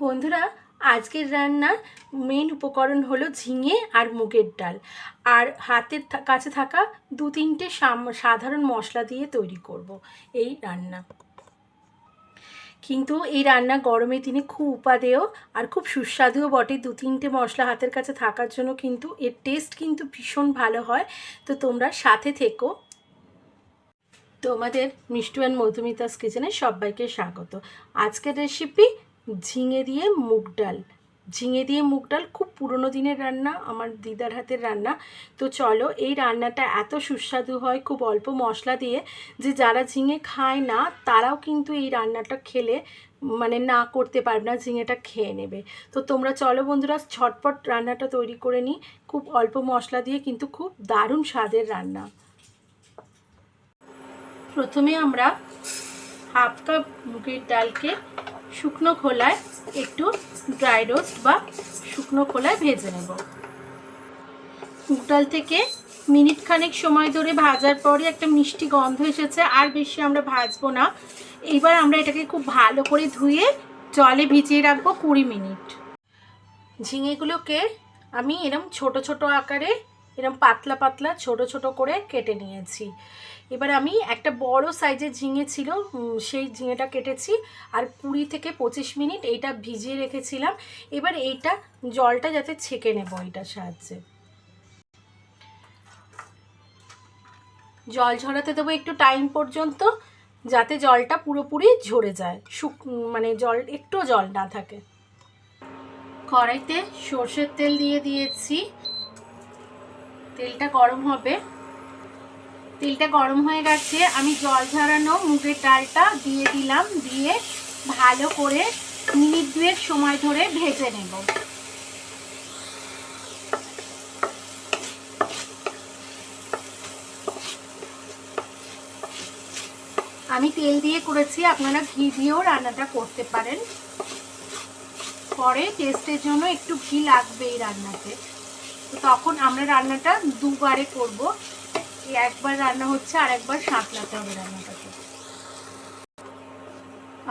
বন্ধুরা, আজকের রান্নার মেন উপকরণ হলো ঝিঙে আর মুগের ডাল। আর হাতের কাছে থাকা 2-3টে সাধারণ মশলা দিয়ে তৈরি করব এই রান্না। কিন্তু এই রান্না গরমের দিনে খুব উপাদেয় আর খুব সুস্বাদুও বটে। 2-3টে মশলা হাতের কাছে থাকার জন্য কিন্তু এর টেস্ট কিন্তু ভীষণ ভালো হয়। তো তোমরা সাথে থেকো। তোমাদের মিষ্টু অ্যান্ড মধুমিতাস কিচেনে সবাইকে স্বাগত। আজকের রেসিপি ঝিঙে দিয়ে মুগ ডাল। ঝিঙে দিয়ে মুগ ডাল খুব পুরনো দিনের রান্না, আমার দিদার হাতের রান্না। তো চলো, এই রান্নাটা এত সুস্বাদু হয় খুব অল্প মশলা দিয়ে, যে যারা ঝিঙে খায় না তারাও কিন্তু এই রান্নাটা খেলে মানে না করতে পারবে না, ঝিঙেটা খেয়ে নেবে। তো তোমরা চলো বন্ধুরা, ঝটপট রান্নাটা তৈরি করে নিই। খুব অল্প মশলা দিয়ে কিন্তু খুব দারুণ স্বাদের রান্না। প্রথমে আমরা হাফ কাপ মুগের ডালকে শুকনো খোলায় একটু ড্রাই রোস্ট বা শুকনো খোলায় ভেজে নেব। মুগ ডাল থেকে মিনিট খানেক সময় ধরে ভাজার পরে একটা মিষ্টি গন্ধ এসেছে, আর বেশি আমরা ভাজবো না। এইবার আমরা এটাকে খুব ভালো করে ধুয়ে জলে ভিজিয়ে রাখবো 20 মিনিট। ঝিঙেগুলোকে আমি এরম ছোট ছোট আকারে এরম পাতলা পাতলা ছোট ছোট করে কেটে নিয়েছি। এবার আমি একটা বড় সাইজের ঝিঙে ছিল, সেই ঝিঙেটা কেটেছি আর 20 থেকে 25 মিনিট এইটা ভিজিয়ে রেখেছিলাম। এবার এইটা জলটা যাতে ছেঁকে নেব, এইটার সাহায্যে জল ঝরাতে দেবো একটু টাইম পর্যন্ত, যাতে জলটা পুরোপুরি ঝরে যায়, মানে জল একটু জল না থাকে। কড়াইতে সর্ষের তেল দিয়ে দিয়েছি, তেলটা গরম হবে। তেলটা গরম হয়ে গেছে, আমি জল ঝরানো মুগের ডালটা দিয়ে দিলাম, দিয়ে ভালো করে মিনিট 2 সময় ধরে ভেজে নেব। আমি তেল দিয়ে করেছি, আপনারা ঘি দিয়েও রান্নাটা করতে পারেন। পরে টেস্টের জন্য একটু ঘি লাগবে এই রান্নাতে, তো তখন আমরা রান্নাটা দুবারে করব। একবার রান্না হচ্ছে আর একবার সাঁতলাতে হবে রান্নাটাকে।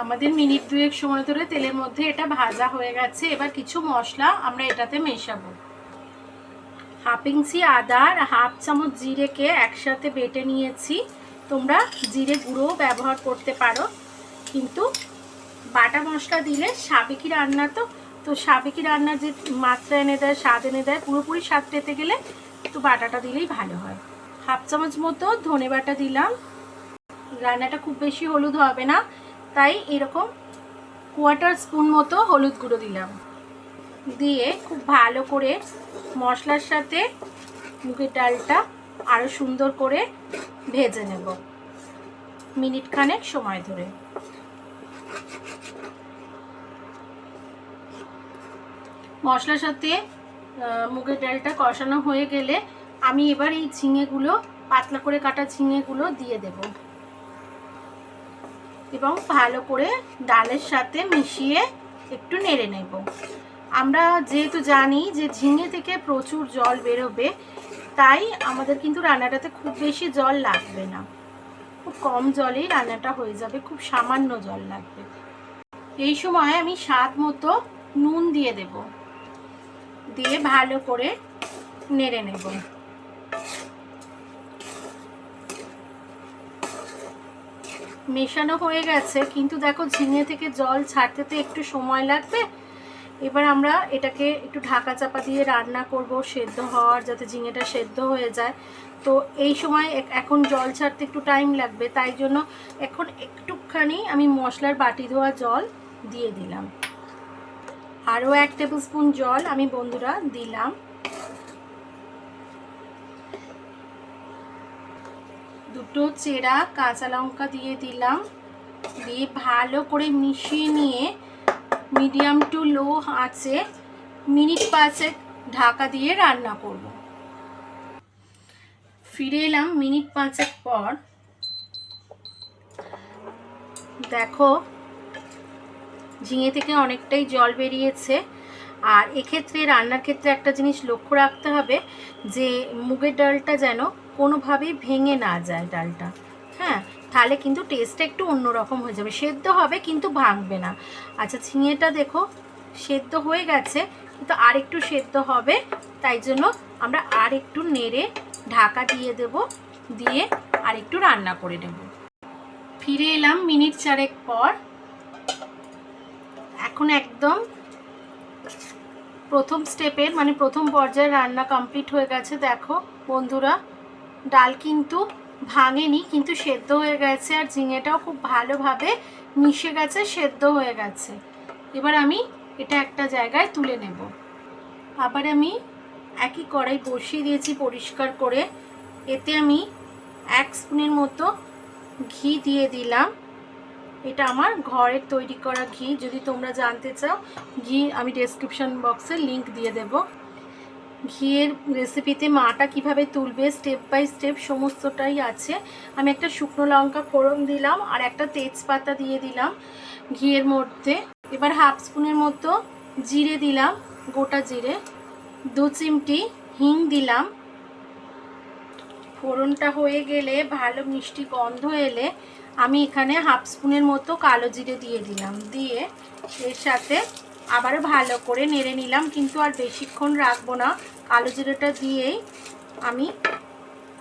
আমাদের মিনিট 2 সময় ধরে তেলের মধ্যে এটা ভাজা হয়ে গেছে। এবার কিছু মশলা আমরা এটাতে মেশাবো। হাফ ইঞ্চি আদা আর হাফ চামচ জিরেকে একসাথে বেটে নিয়েছি। তোমরা জিরে গুঁড়োও ব্যবহার করতে পারো, কিন্তু বাটা মশলা দিলে সাবেকি রান্না তো সাবেকি রান্নার যে মাত্রা এনে দেয়, স্বাদ এনে দেয়, পুরোপুরি স্বাদ পেতে গেলে তো বাটাটা দিলেই ভালো হয়। হাফ চামচ মতো ধনে বাটা দিলাম। রান্নাটা খুব বেশি হলুদ হবে না, তাই এরকম 1/4 স্পুন মতো হলুদ গুঁড়ো দিলাম। দিয়ে খুব ভালো করে মশলার সাথে মুগের ডালটা আরও সুন্দর করে ভেজে নেব মিনিট খানেক সময় ধরে। মশলার সাথে মুগের ডালটা কষানো হয়ে গেলে আমি এবার এই ঝিঙেগুলো, পাতলা করে কাটা ঝিঙেগুলো দিয়ে দেব এবং ভালো করে ডালের সাথে মিশিয়ে একটু নেড়ে নেব। আমরা যেহেতু জানি যে ঝিঙে থেকে প্রচুর জল বেরোবে, তাই আমাদের কিন্তু রান্নাটাতে খুব বেশি জল লাগবে না, খুব কম জলেই রান্নাটা হয়ে যাবে, খুব সামান্য জল লাগবে। এই সময় আমি স্বাদ মতো নুন দিয়ে দেব, দিয়ে ভালো করে নেড়ে নেব। মেশানো হয়ে গেছে, কিন্তু দেখো ঝিঙে থেকে জল ছাড়তে তো একটু সময় লাগবে। এবার আমরা এটাকে একটু ঢাকা চাপা দিয়ে রান্না করব, সেদ্ধ হওয়ার, যাতে ঝিঙেটা সেদ্ধ হয়ে যায়। তো এই সময় এখন জল ছাড়তে একটু টাইম লাগবে, তাই জন্য এখন একটুখানি আমি মশলার বাটি ধোয়া জল দিয়ে দিলাম। আরও 1 টেবিল স্পুন জল আমি বন্ধুরা দিলাম। দুটো চেরা কাঁচা লঙ্কা দিয়ে দিলাম, দিয়ে ভালো করে মিশিয়ে নিয়ে মিডিয়াম টু লো আঁচে মিনিট 5 ঢাকা দিয়ে রান্না করব। ফিরে এলাম মিনিট 5 পর। দেখো ঝিঙে থেকে অনেকটাই জল বেরিয়েছে। আর এক্ষেত্রে রান্নার ক্ষেত্রে একটা জিনিস লক্ষ্য রাখতে হবে, যে মুগের ডালটা যেন কোনোভাবেই ভেঙে না যায় ডালটা, হ্যাঁ, তাহলে কিন্তু টেস্টটা একটু অন্যরকম হয়ে যাবে। সেদ্ধ হবে কিন্তু ভাঙবে না। আচ্ছা, ঝিঙেটা দেখো সেদ্ধ হয়ে গেছে, কিন্তু আর একটু সেদ্ধ হবে, তাই জন্য আমরা আর একটু নেড়ে ঢাকা দিয়ে দেব, দিয়ে আর একটু রান্না করে নেব। ফিরে এলাম মিনিট 4 পর। এখন একদম প্রথম স্টেপের মানে প্রথম পর্যায়ে রান্না কমপ্লিট হয়ে গেছে। দেখো বন্ধুরা, ডাল কিন্তু ভাঙেনি, কিন্তু সেদ্ধ হয়ে গেছে, আর ঝিঙেটাও খুব ভালোভাবে মিশে গেছে, সেদ্ধ হয়ে গেছে। এবার আমি এটা একটা জায়গায় তুলে নেব। আবার আমি একই কড়াই বসিয়ে দিয়েছি পরিষ্কার করে। এতে আমি 1 স্পুনের মতো ঘি দিয়ে দিলাম। এটা আমার ঘরের তৈরি করা ঘি। যদি তোমরা জানতে চাও, ঘি আমি ডেসক্রিপশন বক্সে লিংক দিয়ে দেব। ঘিয়ের রেসিপিতে মাটা কিভাবে তুলবে স্টেপ বাই স্টেপ সমস্তটাই আছে। আমি একটা শুকনো লঙ্কা ফোড়ন দিলাম, আর একটা তেজপাতা দিয়ে দিলাম ঘিয়ের মধ্যে। এবার 1/2 স্পুনের মতো জিরে দিলাম, গোটা জিরে। 2 চিমটি হিং দিলাম। ফোড়নটা হয়ে গেলে, ভালো মিষ্টি গন্ধ এলে, আমি এখানে 1/2 স্পুনের মতো কালো জিরে দিয়ে দিলাম। দিয়ে এর সাথে আবারও ভালো করে নেড়ে নিলাম, কিন্তু আর বেশিক্ষণ রাখবো না। কালো জিরেটা দিয়েই আমি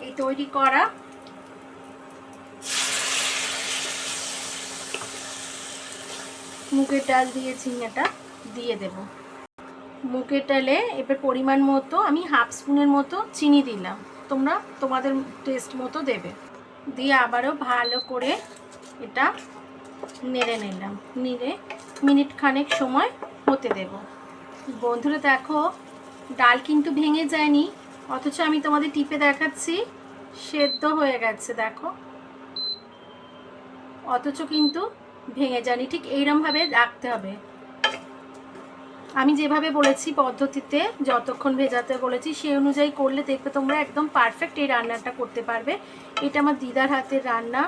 এই তৈরি করা মুগের ডাল দিয়ে ঝিঙেটা দিয়ে দেব। মুগের ডালে এবার পরিমাণ মতো আমি 1/2 স্পুনের মতো চিনি দিলাম, তোমরা তোমাদের টেস্ট মতো দেবে। দিয়ে আবারও ভালো করে এটা নেড়ে নিলাম, নেড়ে মিনিট খানেক সময় হতে দেব। বন্ধুরা দেখো, ডাল কিন্তু ভেঙে যায়নি, অথচ আমি তোমাদের টিপে দেখাচ্ছি সেদ্ধ হয়ে গেছে। দেখো, অথচ কিন্তু ভেঙে যায়নি। ঠিক এইরকমভাবে রাখতে হবে। আমি যেভাবে বলেছি পদ্ধতিতে, যতক্ষণ ভেজাতে বলেছি সেই অনুযায়ী করলে দেখবে তোমরা একদম পারফেক্ট এই রান্নাটা করতে পারবে। এটা আমার দিদার হাতের রান্না,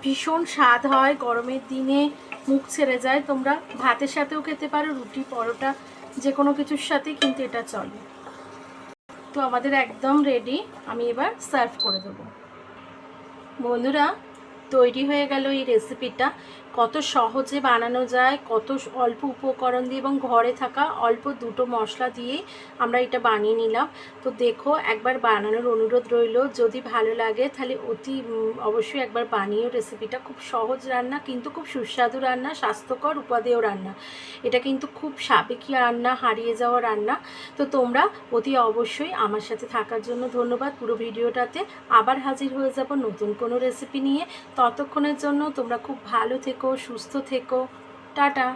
ভীষণ স্বাদ হয়, গরমের দিনে মুখ ছেড়ে যায়। তোমরা ভাতের সাথেও খেতে পারো, রুটি পরোটা যে কোনো কিছুর সাথে কিন্তু এটা চলে। তো আমাদের একদম রেডি, আমি এবার সার্ভ করে দেবো। বন্ধুরা, তৈরি হয়ে গেল এই রেসিপিটা। কত সহজে বানানো যায়, কত অল্প উপকরণ দিয়ে এবং ঘরে থাকা অল্প 2টো মশলা দিয়েই আমরা এটা বানিয়ে নিলাম। তো দেখো, একবার বানানোর অনুরোধ রইল। যদি ভালো লাগে তাহলে অবশ্যই একবার বানিয়েও রেসিপিটা। খুব সহজ রান্না, কিন্তু খুব সুস্বাদু রান্না, স্বাস্থ্যকর উপাদেয় রান্না। এটা কিন্তু খুব সাবেকি রান্না, হারিয়ে যাওয়া রান্না। তো তোমরা অতি অবশ্যই আমার সাথে থাকার জন্য ধন্যবাদ। পুরো ভিডিওটাতে আবার হাজির হয়ে যাব নতুন কোনো রেসিপি নিয়ে। ততক্ষণের জন্য তোমরা খুব ভালো থেকো, সুস্থ থেকো। টাটা।